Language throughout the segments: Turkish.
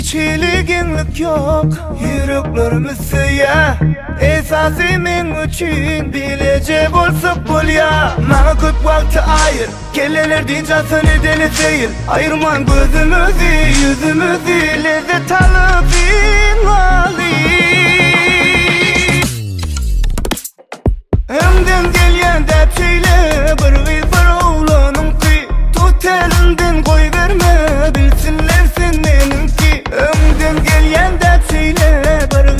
Hiç iliginlik yok yüreklerimiz sıyar. Esası men üçün bilecek olsak bol ya. Bana köp vakti ayır, kelleler dincasın edeni seyir. Ayırman gözümüzü yüzümüzü, lezzet alıp inali. Ömden gelyen dep söyle, bir kız var oğlanın ki. Tut elinden koy verme, bilsinler sen benimki. Ömden gelyen dep söyle,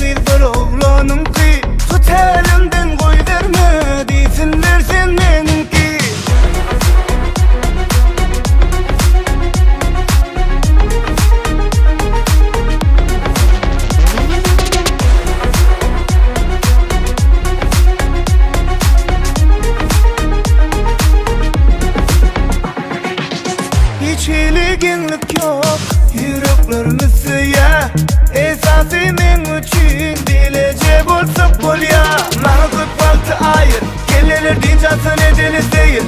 bir kız var oğlanın ki. Tut elinden koy verme, bilsinler sen benimki. Hiç iliginlik yok yüreklerimiz sıyar. Esası men üçün bilecek olsak bol ya. Bana köp vakti ayır, kelleler dincasın edeni seyir.